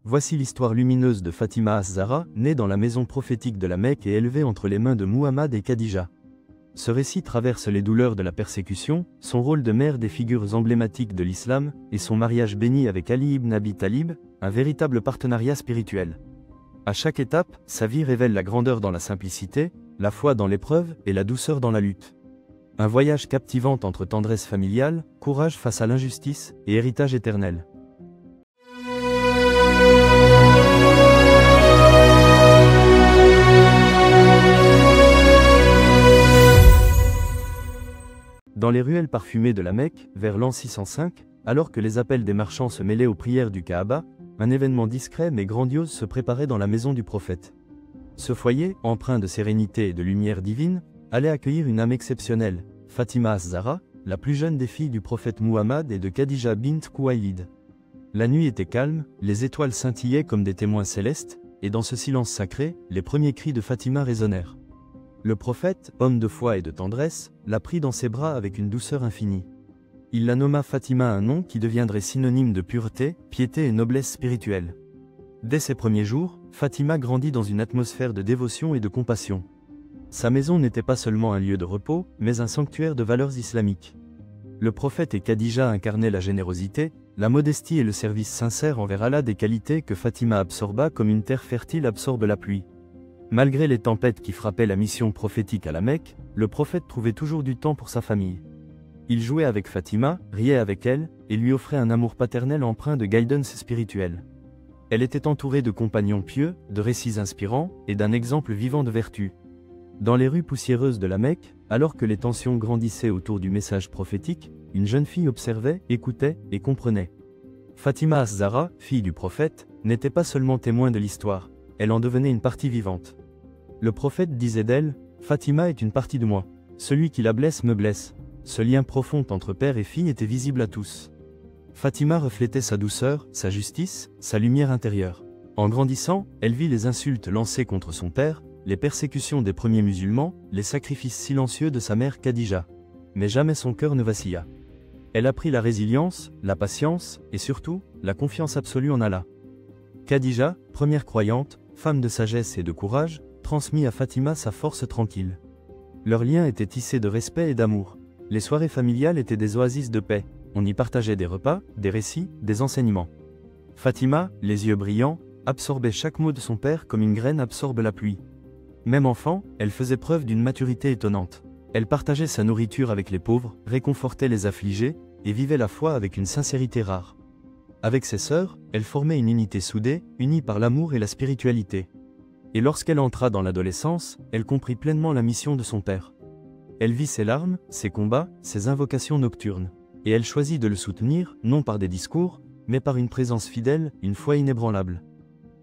Voici l'histoire lumineuse de Fatima az-Zahra, née dans la maison prophétique de la Mecque et élevée entre les mains de Muhammad et Khadija. Ce récit traverse les douleurs de la persécution, son rôle de mère des figures emblématiques de l'islam, et son mariage béni avec Ali ibn Abi Talib, un véritable partenariat spirituel. À chaque étape, sa vie révèle la grandeur dans la simplicité, la foi dans l'épreuve et la douceur dans la lutte. Un voyage captivant entre tendresse familiale, courage face à l'injustice et héritage éternel. Dans les ruelles parfumées de la Mecque, vers l'an 605, alors que les appels des marchands se mêlaient aux prières du Kaaba, un événement discret mais grandiose se préparait dans la maison du prophète. Ce foyer, empreint de sérénité et de lumière divine, allait accueillir une âme exceptionnelle, Fatima az-Zahra, la plus jeune des filles du prophète Muhammad et de Khadija bint Khuwaylid. La nuit était calme, les étoiles scintillaient comme des témoins célestes, et dans ce silence sacré, les premiers cris de Fatima résonnèrent. Le prophète, homme de foi et de tendresse, la prit dans ses bras avec une douceur infinie. Il la nomma Fatima, un nom qui deviendrait synonyme de pureté, piété et noblesse spirituelle. Dès ses premiers jours, Fatima grandit dans une atmosphère de dévotion et de compassion. Sa maison n'était pas seulement un lieu de repos, mais un sanctuaire de valeurs islamiques. Le prophète et Khadija incarnaient la générosité, la modestie et le service sincère envers Allah, des qualités que Fatima absorba comme une terre fertile absorbe la pluie. Malgré les tempêtes qui frappaient la mission prophétique à la Mecque, le prophète trouvait toujours du temps pour sa famille. Il jouait avec Fatima, riait avec elle, et lui offrait un amour paternel empreint de guidance spirituelle. Elle était entourée de compagnons pieux, de récits inspirants, et d'un exemple vivant de vertu. Dans les rues poussiéreuses de la Mecque, alors que les tensions grandissaient autour du message prophétique, une jeune fille observait, écoutait et comprenait. Fatima az-Zahra, fille du prophète, n'était pas seulement témoin de l'histoire, elle en devenait une partie vivante. Le prophète disait d'elle, « Fatima est une partie de moi. Celui qui la blesse me blesse. » Ce lien profond entre père et fille était visible à tous. Fatima reflétait sa douceur, sa justice, sa lumière intérieure. En grandissant, elle vit les insultes lancées contre son père, les persécutions des premiers musulmans, les sacrifices silencieux de sa mère Khadija. Mais jamais son cœur ne vacilla. Elle apprit la résilience, la patience, et surtout, la confiance absolue en Allah. Khadija, première croyante, femme de sagesse et de courage, transmit à Fatima sa force tranquille. Leur lien était tissé de respect et d'amour. Les soirées familiales étaient des oasis de paix. On y partageait des repas, des récits, des enseignements. Fatima, les yeux brillants, absorbait chaque mot de son père comme une graine absorbe la pluie. Même enfant, elle faisait preuve d'une maturité étonnante. Elle partageait sa nourriture avec les pauvres, réconfortait les affligés, et vivait la foi avec une sincérité rare. Avec ses sœurs, elle formait une unité soudée, unie par l'amour et la spiritualité. Et lorsqu'elle entra dans l'adolescence, elle comprit pleinement la mission de son père. Elle vit ses larmes, ses combats, ses invocations nocturnes. Et elle choisit de le soutenir, non par des discours, mais par une présence fidèle, une foi inébranlable.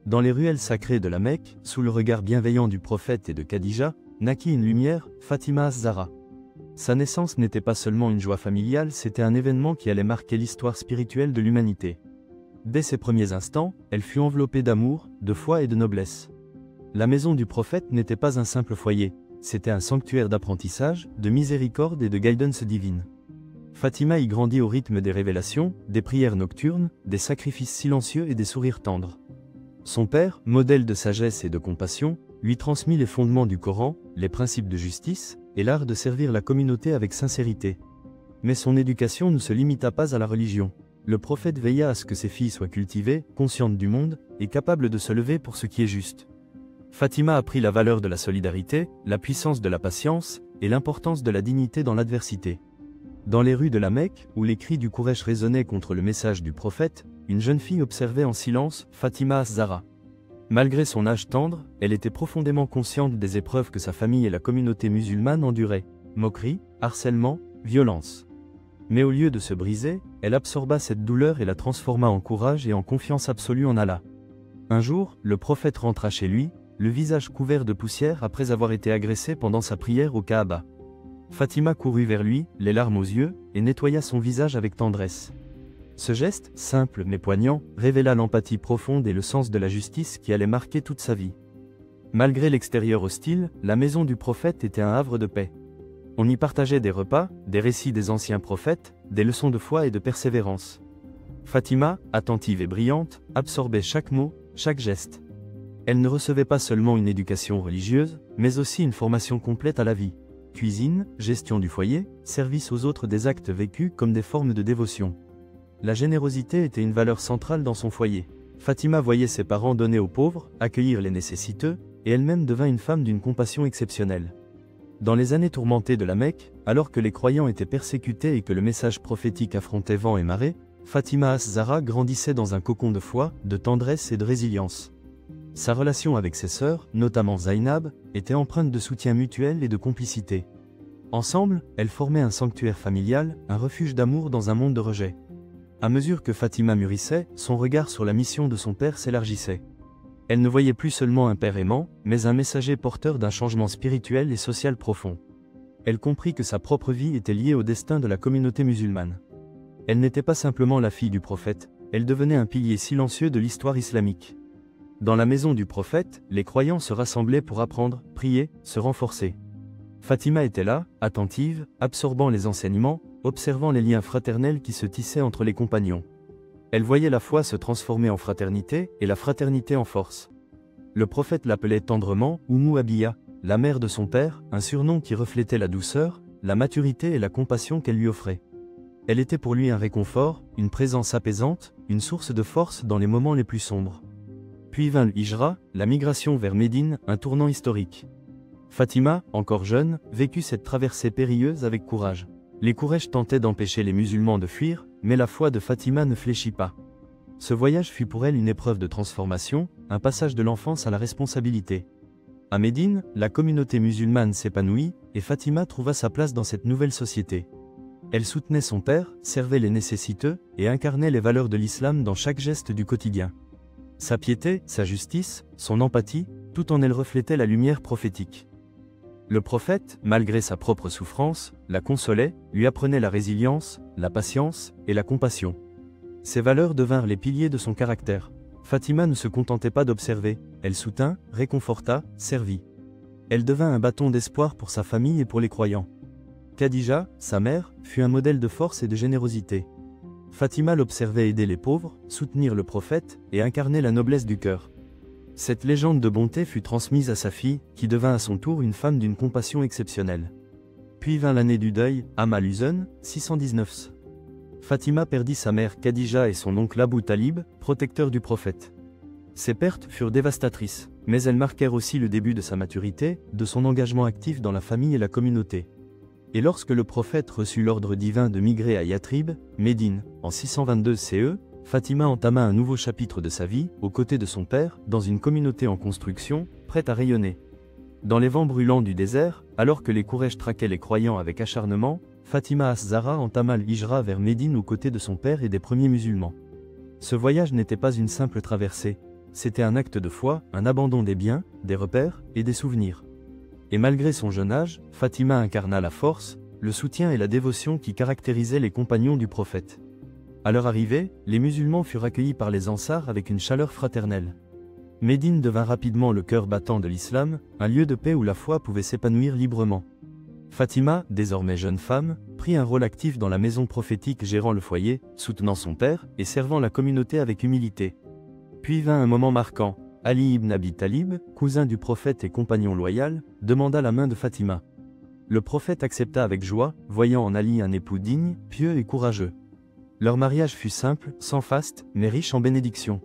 Dans les ruelles sacrées de la Mecque, sous le regard bienveillant du prophète et de Khadija, naquit une lumière, Fatima az-Zahra. Sa naissance n'était pas seulement une joie familiale, c'était un événement qui allait marquer l'histoire spirituelle de l'humanité. Dès ses premiers instants, elle fut enveloppée d'amour, de foi et de noblesse. La maison du prophète n'était pas un simple foyer, c'était un sanctuaire d'apprentissage, de miséricorde et de guidance divine. Fatima y grandit au rythme des révélations, des prières nocturnes, des sacrifices silencieux et des sourires tendres. Son père, modèle de sagesse et de compassion, lui transmit les fondements du Coran, les principes de justice, et l'art de servir la communauté avec sincérité. Mais son éducation ne se limita pas à la religion. Le prophète veilla à ce que ses filles soient cultivées, conscientes du monde, et capables de se lever pour ce qui est juste. Fatima apprit la valeur de la solidarité, la puissance de la patience, et l'importance de la dignité dans l'adversité. Dans les rues de la Mecque, où les cris du Quraysh résonnaient contre le message du prophète, une jeune fille observait en silence Fatima az-Zahra. Malgré son âge tendre, elle était profondément consciente des épreuves que sa famille et la communauté musulmane enduraient. Moqueries, harcèlement, violence. Mais au lieu de se briser, elle absorba cette douleur et la transforma en courage et en confiance absolue en Allah. Un jour, le prophète rentra chez lui, le visage couvert de poussière après avoir été agressé pendant sa prière au Kaaba. Fatima courut vers lui, les larmes aux yeux, et nettoya son visage avec tendresse. Ce geste, simple mais poignant, révéla l'empathie profonde et le sens de la justice qui allait marquer toute sa vie. Malgré l'extérieur hostile, la maison du prophète était un havre de paix. On y partageait des repas, des récits des anciens prophètes, des leçons de foi et de persévérance. Fatima, attentive et brillante, absorbait chaque mot, chaque geste. Elle ne recevait pas seulement une éducation religieuse, mais aussi une formation complète à la vie. Cuisine, gestion du foyer, service aux autres, des actes vécus comme des formes de dévotion. La générosité était une valeur centrale dans son foyer. Fatima voyait ses parents donner aux pauvres, accueillir les nécessiteux, et elle-même devint une femme d'une compassion exceptionnelle. Dans les années tourmentées de la Mecque, alors que les croyants étaient persécutés et que le message prophétique affrontait vent et marée, Fatima as-Zahra grandissait dans un cocon de foi, de tendresse et de résilience. Sa relation avec ses sœurs, notamment Zainab, était empreinte de soutien mutuel et de complicité. Ensemble, elles formaient un sanctuaire familial, un refuge d'amour dans un monde de rejet. À mesure que Fatima mûrissait, son regard sur la mission de son père s'élargissait. Elle ne voyait plus seulement un père aimant, mais un messager porteur d'un changement spirituel et social profond. Elle comprit que sa propre vie était liée au destin de la communauté musulmane. Elle n'était pas simplement la fille du prophète, elle devenait un pilier silencieux de l'histoire islamique. Dans la maison du prophète, les croyants se rassemblaient pour apprendre, prier, se renforcer. Fatima était là, attentive, absorbant les enseignements, observant les liens fraternels qui se tissaient entre les compagnons. Elle voyait la foi se transformer en fraternité et la fraternité en force. Le prophète l'appelait tendrement Oumou Abiya, la mère de son père, un surnom qui reflétait la douceur, la maturité et la compassion qu'elle lui offrait. Elle était pour lui un réconfort, une présence apaisante, une source de force dans les moments les plus sombres. Puis vint le Hijra, la migration vers Médine, un tournant historique. Fatima, encore jeune, vécut cette traversée périlleuse avec courage. Les Quraysh tentaient d'empêcher les musulmans de fuir, mais la foi de Fatima ne fléchit pas. Ce voyage fut pour elle une épreuve de transformation, un passage de l'enfance à la responsabilité. À Médine, la communauté musulmane s'épanouit, et Fatima trouva sa place dans cette nouvelle société. Elle soutenait son père, servait les nécessiteux, et incarnait les valeurs de l'islam dans chaque geste du quotidien. Sa piété, sa justice, son empathie, tout en elle reflétait la lumière prophétique. Le prophète, malgré sa propre souffrance, la consolait, lui apprenait la résilience, la patience et la compassion. Ces valeurs devinrent les piliers de son caractère. Fatima ne se contentait pas d'observer, elle soutint, réconforta, servit. Elle devint un bâton d'espoir pour sa famille et pour les croyants. Khadija, sa mère, fut un modèle de force et de générosité. Fatima l'observait aider les pauvres, soutenir le prophète et incarner la noblesse du cœur. Cette légende de bonté fut transmise à sa fille, qui devint à son tour une femme d'une compassion exceptionnelle. Puis vint l'année du deuil, Amal Uzun, 619. Fatima perdit sa mère Khadija et son oncle Abu Talib, protecteur du prophète. Ces pertes furent dévastatrices, mais elles marquèrent aussi le début de sa maturité, de son engagement actif dans la famille et la communauté. Et lorsque le prophète reçut l'ordre divin de migrer à Yatrib, Médine, en 622 CE, Fatima entama un nouveau chapitre de sa vie, aux côtés de son père, dans une communauté en construction, prête à rayonner. Dans les vents brûlants du désert, alors que les Quraysh traquaient les croyants avec acharnement, Fatima as-Zahra entama le Hijra vers Médine aux côtés de son père et des premiers musulmans. Ce voyage n'était pas une simple traversée, c'était un acte de foi, un abandon des biens, des repères et des souvenirs. Et malgré son jeune âge, Fatima incarna la force, le soutien et la dévotion qui caractérisaient les compagnons du prophète. À leur arrivée, les musulmans furent accueillis par les Ansars avec une chaleur fraternelle. Médine devint rapidement le cœur battant de l'islam, un lieu de paix où la foi pouvait s'épanouir librement. Fatima, désormais jeune femme, prit un rôle actif dans la maison prophétique, gérant le foyer, soutenant son père et servant la communauté avec humilité. Puis vint un moment marquant. Ali ibn Abi Talib, cousin du prophète et compagnon loyal, demanda la main de Fatima. Le prophète accepta avec joie, voyant en Ali un époux digne, pieux et courageux. Leur mariage fut simple, sans faste, mais riche en bénédictions.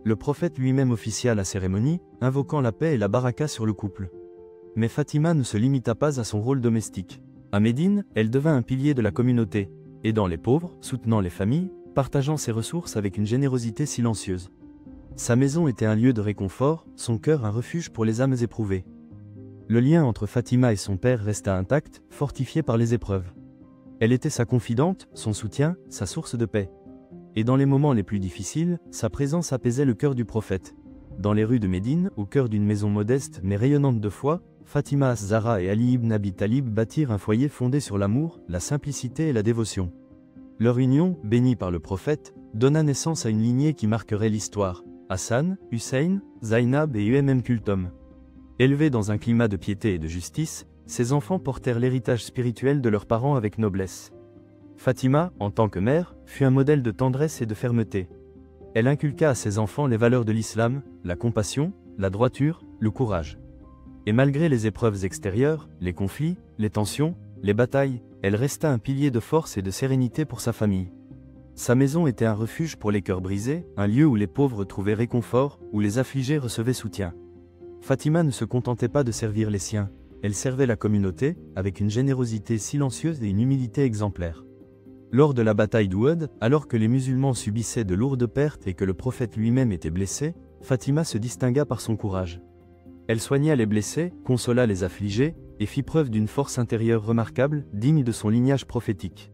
Le prophète lui-même officia la cérémonie, invoquant la paix et la baraka sur le couple. Mais Fatima ne se limita pas à son rôle domestique. À Médine, elle devint un pilier de la communauté, aidant les pauvres, soutenant les familles, partageant ses ressources avec une générosité silencieuse. Sa maison était un lieu de réconfort, son cœur un refuge pour les âmes éprouvées. Le lien entre Fatima et son père resta intact, fortifié par les épreuves. Elle était sa confidente, son soutien, sa source de paix. Et dans les moments les plus difficiles, sa présence apaisait le cœur du prophète. Dans les rues de Médine, au cœur d'une maison modeste mais rayonnante de foi, Fatima as-Zahra et Ali ibn Abi Talib bâtirent un foyer fondé sur l'amour, la simplicité et la dévotion. Leur union, bénie par le prophète, donna naissance à une lignée qui marquerait l'histoire. Hassan, Hussein, Zainab et Kulthum. Élevés dans un climat de piété et de justice, ces enfants portèrent l'héritage spirituel de leurs parents avec noblesse. Fatima, en tant que mère, fut un modèle de tendresse et de fermeté. Elle inculqua à ses enfants les valeurs de l'islam, la compassion, la droiture, le courage. Et malgré les épreuves extérieures, les conflits, les tensions, les batailles, elle resta un pilier de force et de sérénité pour sa famille. Sa maison était un refuge pour les cœurs brisés, un lieu où les pauvres trouvaient réconfort, où les affligés recevaient soutien. Fatima ne se contentait pas de servir les siens, elle servait la communauté, avec une générosité silencieuse et une humilité exemplaire. Lors de la bataille d'Ouhud, alors que les musulmans subissaient de lourdes pertes et que le prophète lui-même était blessé, Fatima se distingua par son courage. Elle soigna les blessés, consola les affligés, et fit preuve d'une force intérieure remarquable, digne de son lignage prophétique.